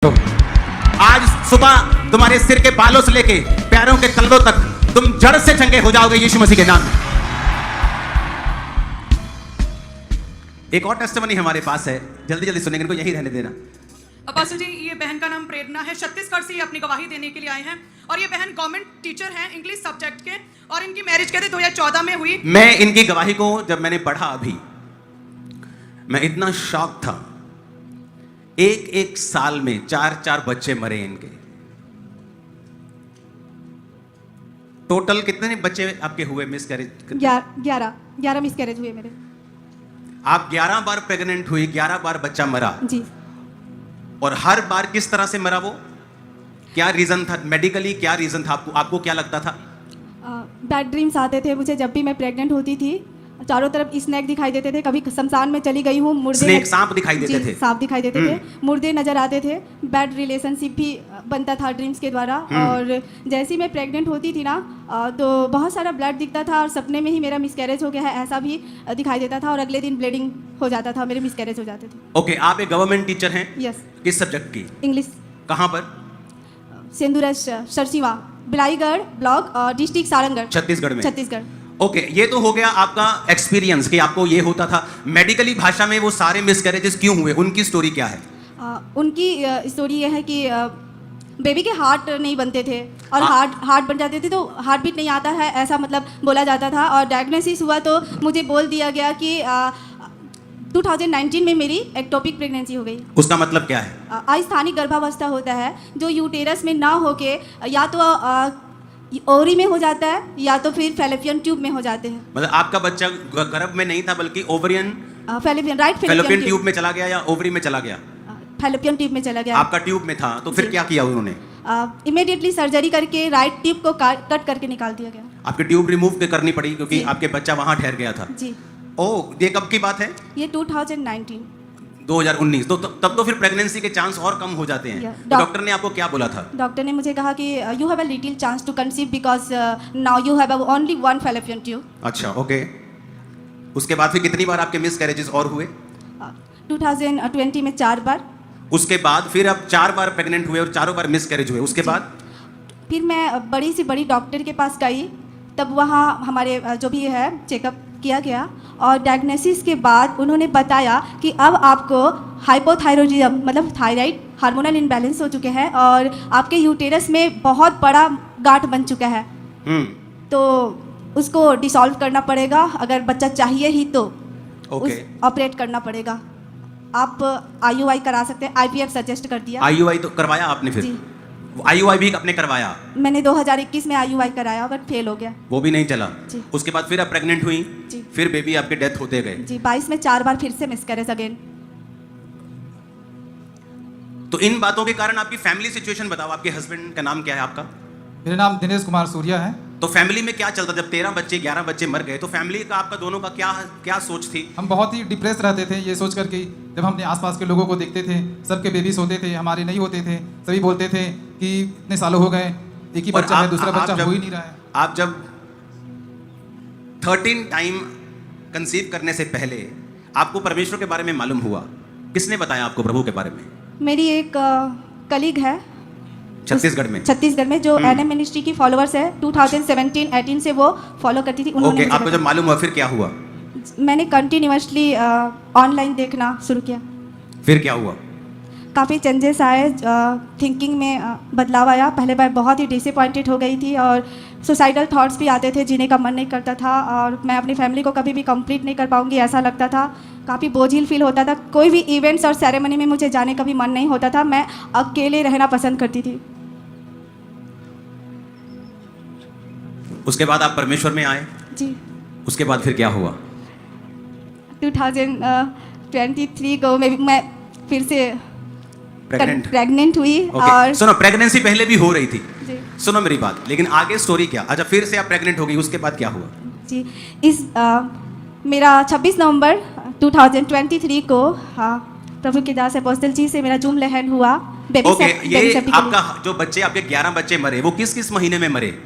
आज सुबह तुम्हारे सिर के बालों से लेके पैरों के तलवों तक तुम जड़ से चंगे हो जाओगे यीशु मसीह के नाम में। एक और टेस्टिमनी हमारे पास है, जल्दी जल्दी सुनेंगे, इनको यही रहने देना। अपास्टल जी, ये बहन का नाम प्रेरणा है, छत्तीसगढ़ से ये अपनी गवाही देने के लिए आए हैं और ये बहन गवर्नमेंट टीचर हैं इंग्लिश सब्जेक्ट के और इनकी मैरिज कहते 2014 में हुई। मैं इनकी गवाही को जब मैंने पढ़ा अभी, मैं इतना शॉक था। एक साल में 4 बच्चे मरे इनके। टोटल कितने बच्चे आपके हुए मिसकैरेज? 11 मिसकैरेज हुए मेरे। आप 11 बार प्रेग्नेंट हुई, 11 बार बच्चा मरा जी। और हर बार किस तरह से मरा वो? क्या रीजन था मेडिकली? क्या रीजन था? आपको क्या लगता था? बैड ड्रीम्स आते थे मुझे जब भी मैं प्रेग्नेंट होती थी। चारों तरफ स्नैक दिखाई देते थे, कभी शमशान में चली गई हूँ, मुर्दे सांप दिखाई देते थे। सांप दिखाई देते थे, मुर्दे नजर आते थे, बैड रिलेशनशिप भी बनता था ड्रीम्स के द्वारा। और जैसे ही मैं प्रेग्नेंट होती थी ना तो बहुत सारा ब्लड दिखता था और सपने में ही मेरा मिसकैरेज हो गया है ऐसा भी दिखाई देता था और अगले दिन ब्लीडिंग हो जाता था, मेरे मिसकैरेज हो जाते थे। ओके, आप एक गवर्नमेंट टीचर हैं? यस। किस सब्जेक्ट की? इंग्लिश। कहाँ पर? सेंदुरा सरसीवा, बिलाईगढ़ ब्लॉक और डिस्ट्रिक्ट सारंगढ़, छत्तीसगढ़ में। छत्तीसगढ़। ओके, ये तो हो गया आपका एक्सपीरियंस कि आपको ये होता था। मेडिकली भाषा में वो सारे मिसकैरेजेस क्यों हुए, उनकी स्टोरी क्या है? उनकी स्टोरी ये है कि बेबी के हार्ट नहीं बनते थे और हार्ट बन जाते थे तो हार्ट बीट नहीं आता है ऐसा मतलब बोला जाता था। और डायग्नोसिस हुआ तो मुझे बोल दिया गया कि 2019 में मेरी एक्टोपिक प्रेगनेंसी हो गई। उसका मतलब क्या है? अस्थानिक गर्भावस्था होता है जो यूटेरस में ना होके या तो ओवरी में हो जाता है या तो फिर फैलोपियन ट्यूब में हो जाते हैं। मतलब आपका बच्चा गर्भ में नहीं था बल्कि ओवरियन फैलोपियन ट्यूब में चला गया या ओवरी में चला गया? फैलोपियन ट्यूब में चला गया। आपका ट्यूब में था तो फिर क्या किया उन्होंने? इमीडिएटली सर्जरी करके राइट ट्यूब को कट करके निकाल दिया गया। आपकी ट्यूब रिमूव करनी पड़ी क्योंकि आपके बच्चा वहां ठहर गया था। जी। ओह, ये कब की बात है? ये 2019। 2019। तो तब तो फिर प्रेगनेंसी के चांस और कम हो जाते हैं। तो डॉक्टर ने आपको क्या बोला था? डॉक्टर ने मुझे कहा कि you have a little chance to conceive because now you have only one fallopian tube. अच्छा, ओके। उसके बाद फिर कितनी बार आपके मिसकैरेजेस और हुए? 2020 में 4 बार। उसके बाद फिर आप 4 बार प्रेग्नेंट हुए और चारों बार मिसकैरेज हुए। उसके बाद फिर मैं बड़ी से बड़ी डॉक्टर के पास गई, तब वहाँ हमारे जो भी है चेकअप किया गया और डायग्नोसिस के बाद उन्होंने बताया कि अब आपको हाइपोथायरॉयडिज्म मतलब थायराइड हार्मोनल इनबैलेंस हो चुके हैं और आपके यूटेरस में बहुत बड़ा गांठ बन चुका है। तो उसको डिसॉल्व करना पड़ेगा, अगर बच्चा चाहिए ही तो ऑपरेट करना पड़ेगा। आप IUI करा सकते हैं, IVF सजेस्ट कर दिया। IUI तो करवाया आपने? फिर IUI भी आपने करवाया? मैंने 2021 में IUI कराया बट फेल हो गया, वो भी नहीं चला। जी। उसके बाद फिर आप प्रेग्नेंट हुई जी। फिर बेबी आपके डेथ होते गए। जी। 22 में 4 बार फिर से मिसकैरेज अगेन। तो इन बातों के कारण आपकी फैमिली सिचुएशन बताओ। आपके हस्बैंड का नाम क्या है आपका? मेरा नाम दिनेश कुमार सूर्या है। तो फैमिली में क्या चलता? जब 13 बच्चे 11 बच्चे मर गए तो फैमिली का आपका दोनों का क्या सोच थी? हम बहुत ही डिप्रेस रहते थे ये सोच करके, जब हम अपने आसपास के लोगों को देखते थे, सबके बेबीज होते थे, हमारे नहीं होते थे। सभी बोलते थे कि इतने सालों हो गए, एक ही बच्चा है, दूसरा बच्चा हो ही नहीं रहा है। आप जब 13 टाइम कंसीव करने से पहले आपको परमेश्वर के बारे में मालूम हुआ, किसने बताया आपको प्रभु के बारे में? मेरी एक कलीग है छत्तीसगढ़ में जो NM मिनिस्ट्री की फॉलोअर्स है। 2017-18 से वो फॉलो करती थी। उन्होंने आपको जब मालूम हुआ फिर क्या हुआ? मैंने कंटिन्यूअसली ऑनलाइन देखना शुरू किया। फिर क्या हुआ? काफ़ी चेंजेस आए, थिंकिंग में बदलाव आया। पहले बार बहुत ही डिसअपॉइंटेड हो गई थी और सुसाइडल थॉट्स भी आते थे, जीने का मन नहीं करता था और मैं अपनी फैमिली को कभी भी कंप्लीट नहीं कर पाऊंगी ऐसा लगता था। काफ़ी बोझिल फील होता था। कोई भी इवेंट्स और सेरेमनी में मुझे जाने का भी मन नहीं होता था। मैं अकेले रहना पसंद करती थी। उसके बाद आप परमेश्वर में आए? जी। उसके बाद फिर क्या हुआ? 2023 को मैं फिर से प्रेग्नेंट हुई। और सुनो, प्रेगनेंसी पहले भी हो रही थी। जी। सुनो मेरी बात, लेकिन आगे स्टोरी क्या? अच्छा, फिर से आप प्रेग्नेंट हो गई, उसके बाद क्या हुआ? जी। मेरा 26 नवंबर 2023 को प्रभु के दास अपोस्टल जी से मेरा जूम लहन हुआ। ये आपका जो बच्चे आपके 11 बच्चे मरे वो किस महीने में मरे?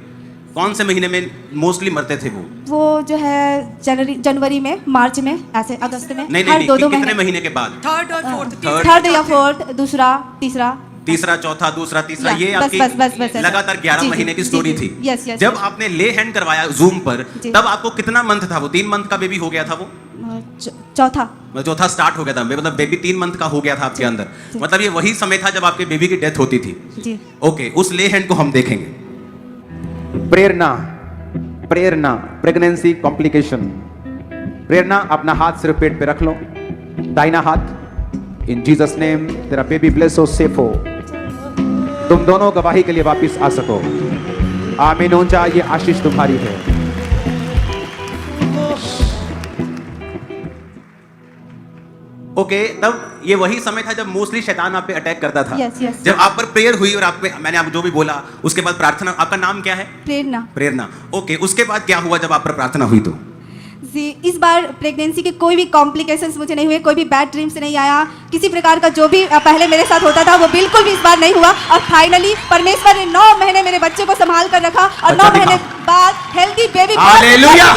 कौन से महीने में मोस्टली मरते थे वो जो है जनवरी में, मार्च में, ऐसे अगस्त में। नहीं, कितने महीने के बाद? थर्ड और फोर्थ। थर्ड या फोर्थ, दूसरा तीसरा तीसरा, चौथा, दूसरा, तीसरा, या, ये बस, आपकी बस, बस, बस, ऐसा। लगातार 11 जी, महीने की जी, स्टोरी जी, थी। जी, yes, yes, जब yes। आपने ले हैंड करवाया जूम पर, जी। तब आपको कितना मंथ था? वो 3 मंथ का बेबी हो गया था वो? चौथा। चौथा स्टार्ट हो गया था, मतलब बेबी 3 मंथ का हो गया था आपके अंदर। जी। मतलब ये वही समय था जब आपके बेबी की डेथ होती थी। जी। ओके, उस ले हैंड को हम देखेंगे। प्रेरणा, प्रेरणा, प्रेगनेंसी कॉम्प्लिकेशन। प्रेरणा, अपना हाथ सिर्फ पेट पे रख लो, दाहिना हाथ। इन जीसस नेम तेरा बेबी ब्लेस हो, सेफ हो। तुम दोनों गवाही के लिए वापस आ सको। आमीन। ऊंचा, ये आशीष तुम्हारी है। ओके, तब ये वही समय था जब मोस्टली शैतान आप पे अटैक करता था। Yes, yes। जब आप पर प्रेयर हुई और आप पे मैंने आप जो भी बोला, उसके बाद प्रार्थना। आपका नाम क्या है? प्रेरणा। प्रेरणा। ओके, उसके बाद क्या हुआ जब आप पर प्रार्थना हुई? तो जी, इस बार प्रेगनेंसी के कोई भी कॉम्प्लिकेशंस मुझे नहीं हुए, कोई भी बैड ड्रीम्स नहीं आया, किसी प्रकार का जो भी पहले मेरे साथ होता था वो बिल्कुल भी इस बार नहीं हुआ। और फाइनली परमेश्वर ने 9 महीने मेरे बच्चे को संभाल कर रखा और 9 महीने बाद हेल्दी बेबी। हालेलुया!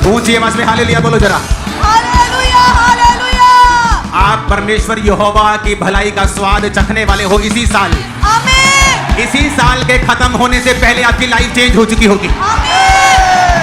ऊंची आवाज में हालेलुया बोलो जरा। Hallelujah, hallelujah. आप परमेश्वर यहोवा की भलाई का स्वाद चखने वाले हो इसी साल। आमीन, इसी साल के खत्म होने से पहले आपकी लाइफ चेंज हो चुकी होगी। आमीन।